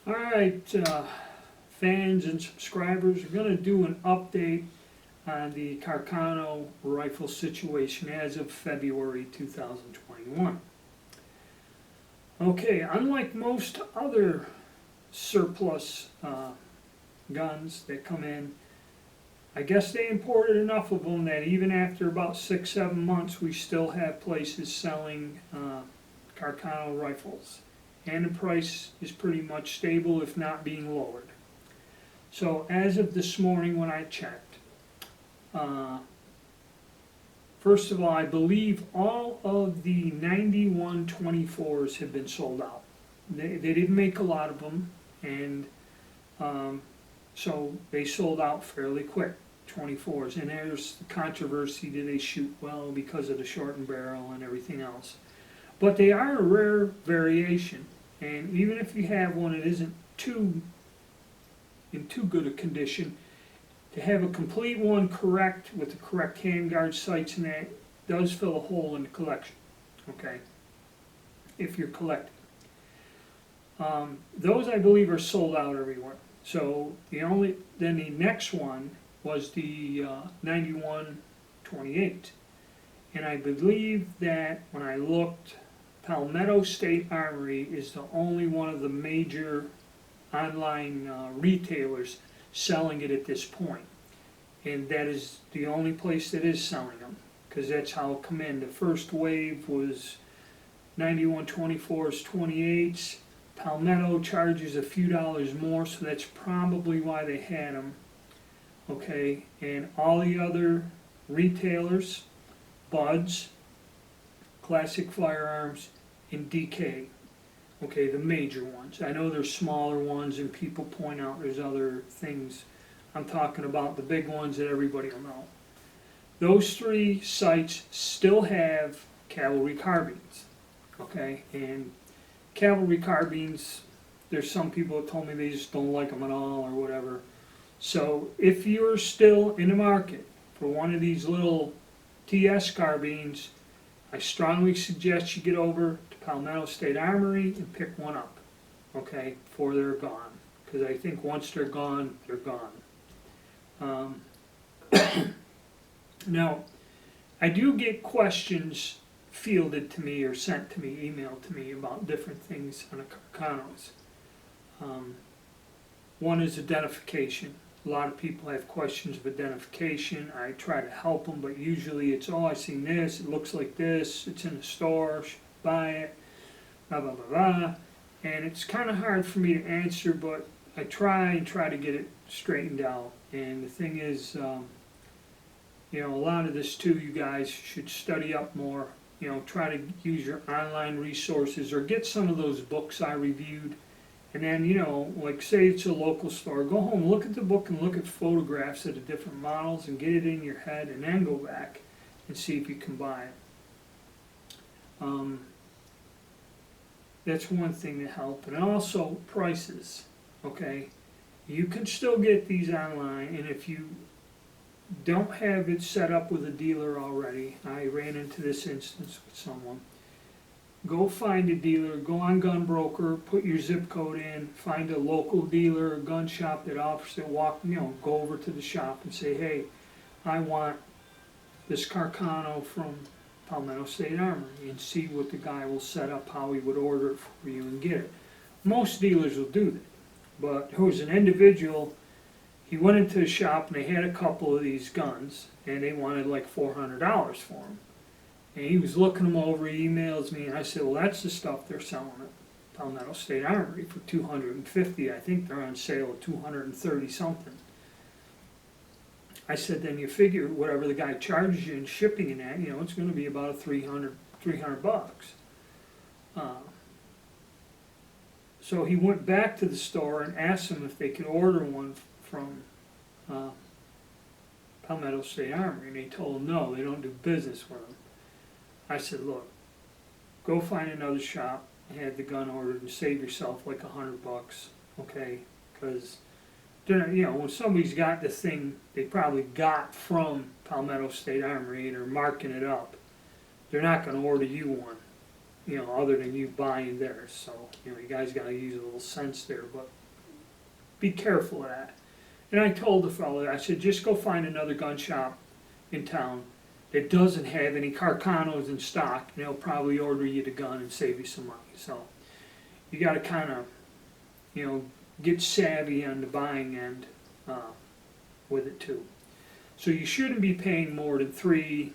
Alright, fans and subscribers, we're going to do an update on the Carcano rifle situation as of February 2021. Okay, unlike most other surplus guns that come in, I guess they imported enough of them that even after about 6-7 months we still have places selling Carcano rifles. And the price is pretty much stable, if not being lowered. So as of this morning when I checked, first of all, I believe all of the 9124s have been sold out. They didn't make a lot of them, and so they sold out fairly quick, 24s. And there's the controversy, do they shoot well because of the shortened barrel and everything else. But they are a rare variation. And even if you have one that isn't in too good a condition, to have a complete one correct with the correct handguard sights and that does fill a hole in the collection, okay, if you're collecting. Those I believe are sold out everywhere. So then the next one was the 9128. And I believe that when I looked, Palmetto State Armory is the only one of the major online retailers selling it at this point. And that is the only place that is selling them, because that's how it come in. The first wave was 9124s, 28s. Palmetto charges a few dollars more, so that's probably why they had them. Okay, and all the other retailers, Buds, Classic Firearms, and DK. Okay, the major ones. I know there's smaller ones and people point out there's other things. I'm talking about the big ones that everybody will know. Those three sites still have cavalry carbines. Okay, and cavalry carbines, there's some people that told me they just don't like them at all or whatever. So if you're still in the market for one of these little TS carbines, I strongly suggest you get over to Palmetto State Armory and pick one up, okay, before they're gone. Because I think once they're gone, they're gone. Now, I do get questions fielded to me or sent to me, emailed to me about different things on the Carcanos. One is identification. A lot of people have questions of identification. I try to help them, but usually it's, oh, I seen this, it looks like this, it's in the store, should buy it, blah, blah, blah, blah. And it's kind of hard for me to answer, but I try to get it straightened out. And the thing is, a lot of this too, you guys should study up more. Try to use your online resources or get some of those books I reviewed. And then, like say it's a local store, go home, look at the book and look at photographs of the different models and get it in your head and then go back and see if you can buy it. That's one thing to help. And also prices, okay? You can still get these online, and if you don't have it set up with a dealer already, I ran into this instance with someone. Go find a dealer, go on Gun Broker, put your zip code in, find a local dealer or gun shop that offers it, go over to the shop and say, hey, I want this Carcano from Palmetto State Armory, and see what the guy will set up, how he would order it for you and get it. Most dealers will do that, but there was an individual, he went into the shop and they had a couple of these guns and they wanted like $400 for them. And he was looking them over, he emails me, and I said, well, that's the stuff they're selling at Palmetto State Armory for $250. I think they're on sale at $230 something. I said, then you figure whatever the guy charges you in shipping and that, it's going to be about $300 bucks. So he went back to the store and asked them if they could order one from Palmetto State Armory, and they told him no, they don't do business with them. I said, look, go find another shop and have the gun ordered and save yourself like $100 bucks, okay? Because when somebody's got the thing they probably got from Palmetto State Armory and are marking it up, they're not going to order you one. you know, other than you buying theirs. So, you know, you guys gotta use a little sense there, but be careful of that. And I told the fellow, I said, just go find another gun shop in town that doesn't have any Carcanos in stock, and they'll probably order you the gun and save you some money. So you gotta kinda, you know, get savvy on the buying end with it too. So you shouldn't be paying more than three,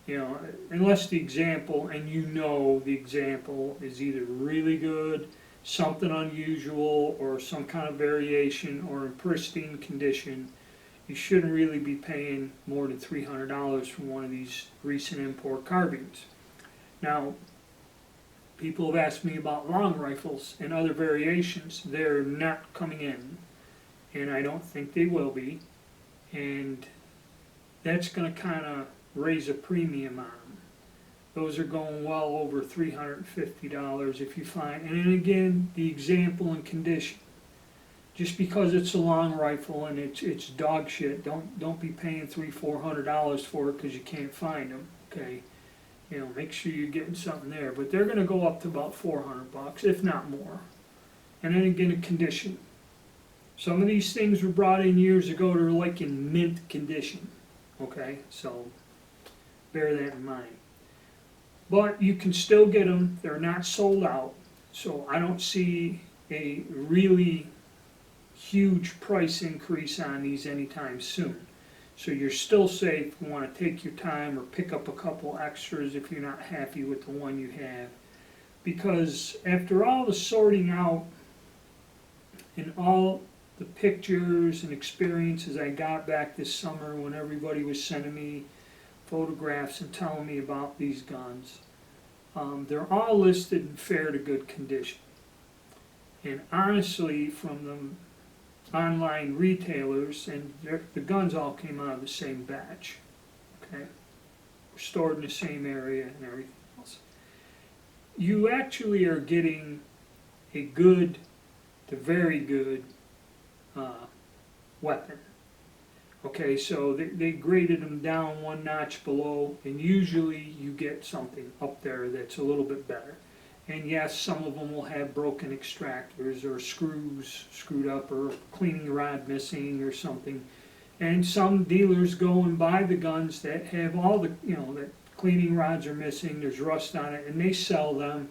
you know, unless the example, and you know the example is either really good, something unusual, or some kind of variation, or in pristine condition. You shouldn't really be paying more than $300 for one of these recent import carbines. Now, people have asked me about long rifles and other variations. They're not coming in, and I don't think they will be. And that's going to kind of raise a premium on them. Those are going well over $350 if you find, and then again, the example and condition. Just because it's a long rifle and it's dog shit, don't be paying $300-400 for it because you can't find them. Okay, you know, make sure you're getting something there. But they're going to go up to about $400, if not more. And then again, the condition. Some of these things were brought in years ago. They're like in mint condition. Okay, so bear that in mind. But you can still get them. They're not sold out. So I don't see a really huge price increase on these anytime soon. So you're still safe. You want to take your time or pick up a couple extras if you're not happy with the one you have. Because after all the sorting out and all the pictures and experiences I got back this summer when everybody was sending me photographs and telling me about these guns, they're all listed in fair to good condition. And honestly, from the online retailers, and the guns all came out of the same batch, okay? Were stored in the same area and everything else. You actually are getting a good to very good weapon. Okay, so they graded them down one notch below, and usually you get something up there that's a little bit better. And yes, some of them will have broken extractors or screws screwed up or cleaning rod missing or something. And some dealers go and buy the guns that have all the, you know, that cleaning rods are missing, there's rust on it, and they sell them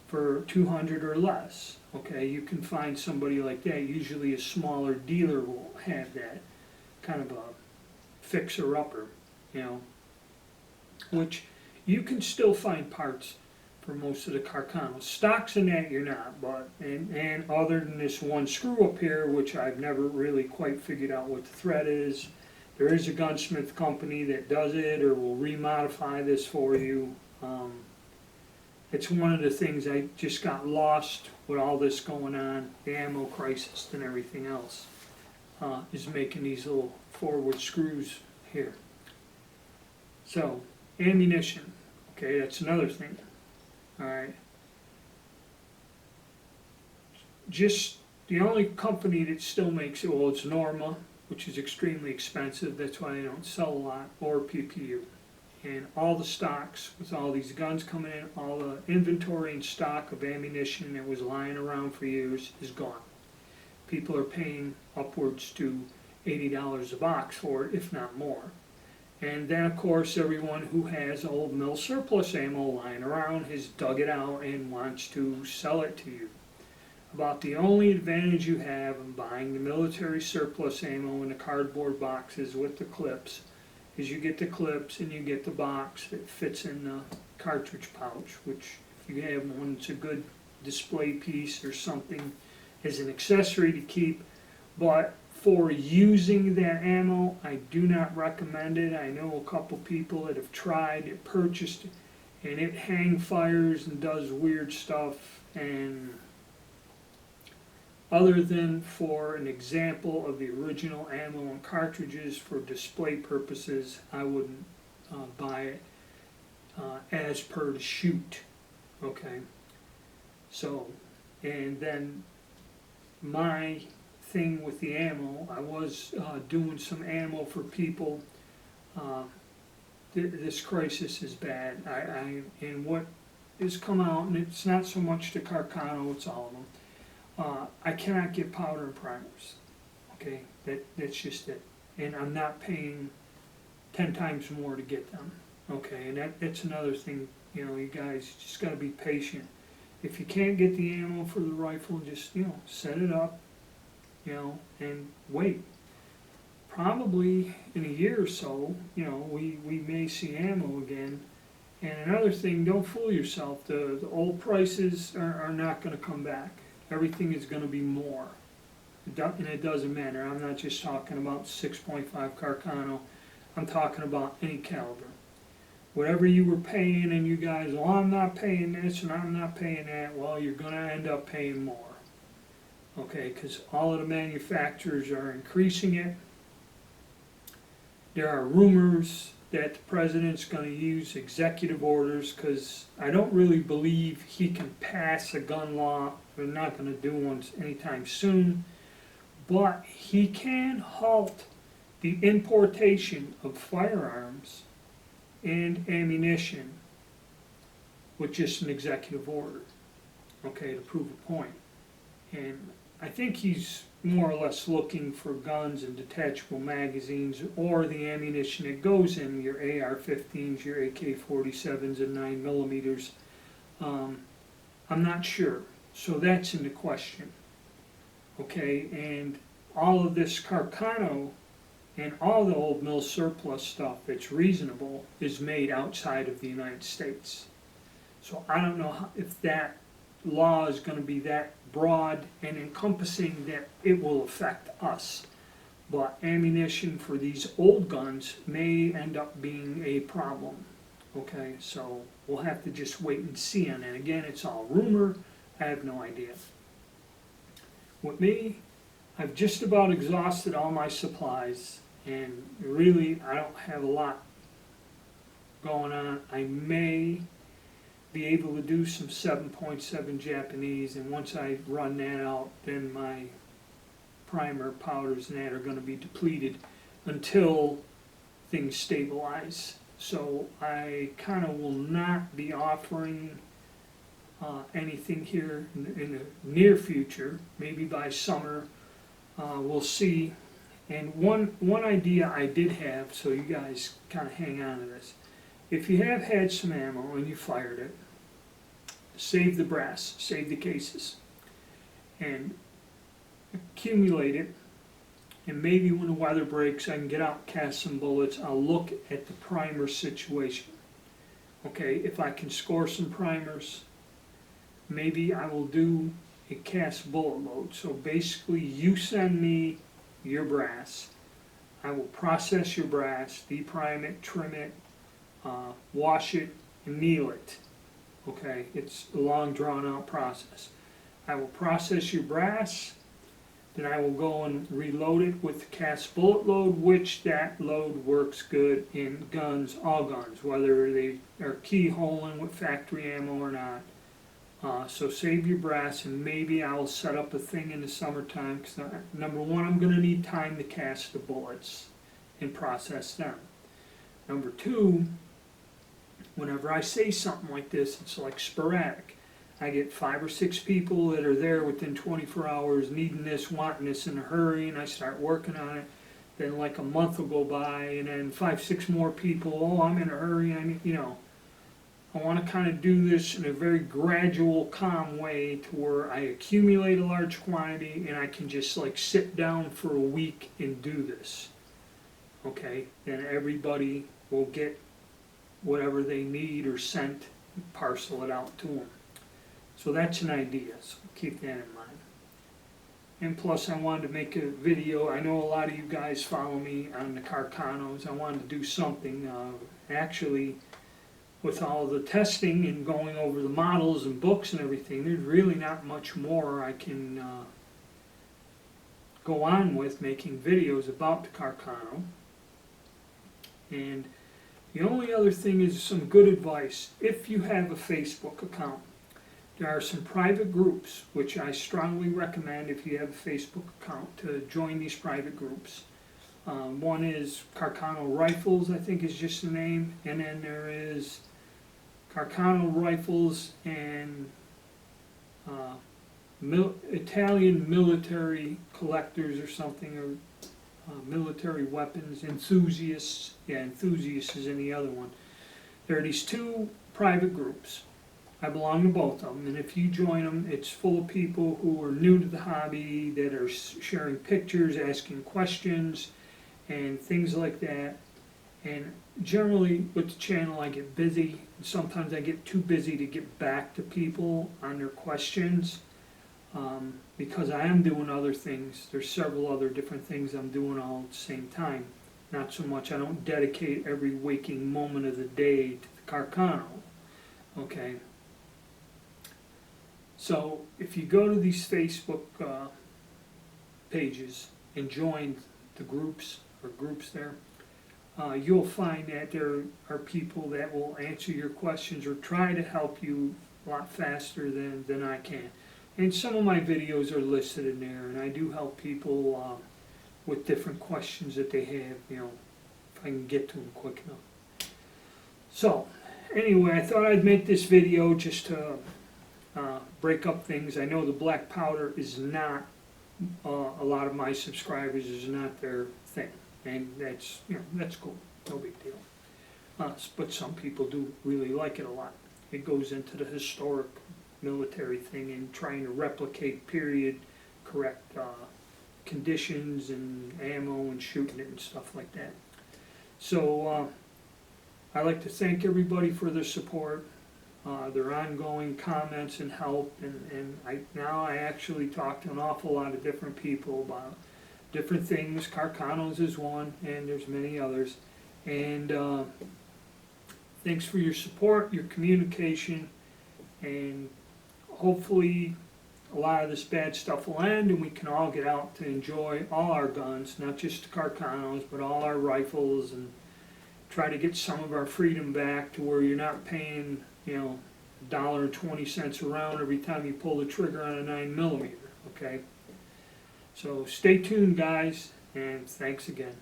for $200 or less. Okay, you can find somebody like that. Usually a smaller dealer will have that kind of a fixer-upper, you know, which you can still find parts for most of the Carcanos. Stocks in that you're not, but, and other than this one screw up here, which I've never really quite figured out what the thread is, there is a gunsmith company that does it or will remodify this for you. It's one of the things I just got lost with all this going on, the ammo crisis and everything else, is making these little forward screws here. So, ammunition, okay, that's another thing. Alright. Just the only company that still makes it, well, it's Norma, which is extremely expensive, that's why they don't sell a lot, or PPU. And all the stocks, with all these guns coming in, all the inventory and stock of ammunition that was lying around for years is gone. People are paying upwards to $80 a box for it, if not more. And then, of course, everyone who has old mill surplus ammo lying around has dug it out and wants to sell it to you. About the only advantage you have in buying the military surplus ammo in the cardboard boxes with the clips is you get the clips and you get the box that fits in the cartridge pouch, which if you have one, it's a good display piece or something as an accessory to keep. But for using that ammo, I do not recommend it. I know a couple people that have tried it, purchased it, and it hang fires and does weird stuff. And other than for an example of the original ammo and cartridges for display purposes, I wouldn't buy it as per the shoot. Okay, so, and then my thing with the ammo, I was doing some ammo for people. This crisis is bad. And what has come out, and it's not so much the Carcano, it's all of them. I cannot get powder and primers, okay? That's just it. And I'm not paying 10 times more to get them, okay? And that's another thing, you know, you guys just gotta be patient. If you can't get the ammo for the rifle, just, you know, set it up, you know, and wait. Probably in a year or so, you know, we may see ammo again. And another thing, don't fool yourself, the old prices are not gonna come back. Everything is gonna be more. And it doesn't matter, I'm not just talking about 6.5 Carcano, I'm talking about any caliber. Whatever you were paying and you guys, well, I'm not paying this and I'm not paying that, well, you're gonna end up paying more. Okay, because all of the manufacturers are increasing it. There are rumors that the president's going to use executive orders, because I don't really believe he can pass a gun law. We're not going to do one anytime soon. But he can halt the importation of firearms and ammunition with just an executive order, okay, to prove a point. And I think he's more or less looking for guns and detachable magazines, or the ammunition that goes in your AR-15s, your AK-47s, and 9mm. I'm not sure, so that's in the question. Okay, and all of this Carcano and all the old mill surplus stuff that's reasonable is made outside of the United States. So I don't know if that law is going to be that broad and encompassing that it will affect us. But ammunition for these old guns may end up being a problem. Okay, so we'll have to just wait and see on that. Again, it's all rumor, I have no idea. With me, I've just about exhausted all my supplies, and really I don't have a lot going on. I may be able to do some 7.7 Japanese, and once I run that out, then my primer powders and that are going to be depleted until things stabilize. So I kind of will not be offering anything here in the near future. Maybe by summer, we'll see. And one idea I did have, so you guys kind of hang on to this. If you have had some ammo and you fired it, save the brass, save the cases, and accumulate it, and maybe when the weather breaks I can get out and cast some bullets. I'll look at the primer situation. Okay, if I can score some primers, maybe I will do a cast bullet load. So basically you send me your brass, I will process your brass, deprime it, trim it, wash it, and anneal it. Okay, it's a long drawn out process. I will process your brass, then I will go and reload it with the cast bullet load, which that load works good in guns, all guns, whether they are keyholing with factory ammo or not. So save your brass, and maybe I'll set up a thing in the summertime, because number one, I'm going to need time to cast the bullets and process them. Number two, whenever I say something like this, it's like sporadic. I get 5 or 6 people that are there within 24 hours needing this, wanting this in a hurry, and I start working on it. Then like a month will go by, and then 5, 6 more people, oh, I'm in a hurry, I want to kind of do this in a very gradual, calm way to where I accumulate a large quantity and I can just like sit down for a week and do this. Okay, then everybody will get whatever they need or sent, and parcel it out to them. So that's an idea, so keep that in mind. And plus I wanted to make a video. I know a lot of you guys follow me on the Carcanos. I wanted to do something, actually, with all the testing and going over the models and books and everything, there's really not much more I can go on with making videos about the Carcano. And the only other thing is some good advice. If you have a Facebook account, there are some private groups, which I strongly recommend if you have a Facebook account, to join these private groups. One is Carcano Rifles, I think is just the name, and then there is Carcano Rifles and Italian military collectors or something, or military weapons enthusiasts. Yeah, enthusiasts is in the other one. There are these two private groups. I belong to both of them, and if you join them, it's full of people who are new to the hobby, that are sharing pictures, asking questions, and things like that. And generally with the channel I get busy, and sometimes I get too busy to get back to people on their questions, because I am doing other things. There's several other different things I'm doing all at the same time. Not so much, I don't dedicate every waking moment of the day to the Carcano, okay? So if you go to these Facebook pages and join the groups there, you'll find that there are people that will answer your questions or try to help you a lot faster than I can. And some of my videos are listed in there, and I do help people with different questions that they have, you know, if I can get to them quick enough. So, anyway, I thought I'd make this video just to break up things. I know the black powder is not, a lot of my subscribers is not their thing, and that's, you know, that's cool, no big deal. But some people do really like it a lot. It goes into the historic military thing and trying to replicate period correct conditions and ammo and shooting it and stuff like that. So I'd like to thank everybody for their support, their ongoing comments and help, and now I actually talk to an awful lot of different people about different things. Carcanos is one, and there's many others. And thanks for your support, your communication, and hopefully a lot of this bad stuff will end and we can all get out to enjoy all our guns, not just the Carcanos, but all our rifles, and try to get some of our freedom back to where you're not paying, you know, $1.20 a round every time you pull the trigger on a 9mm, okay? So stay tuned, guys, and thanks again.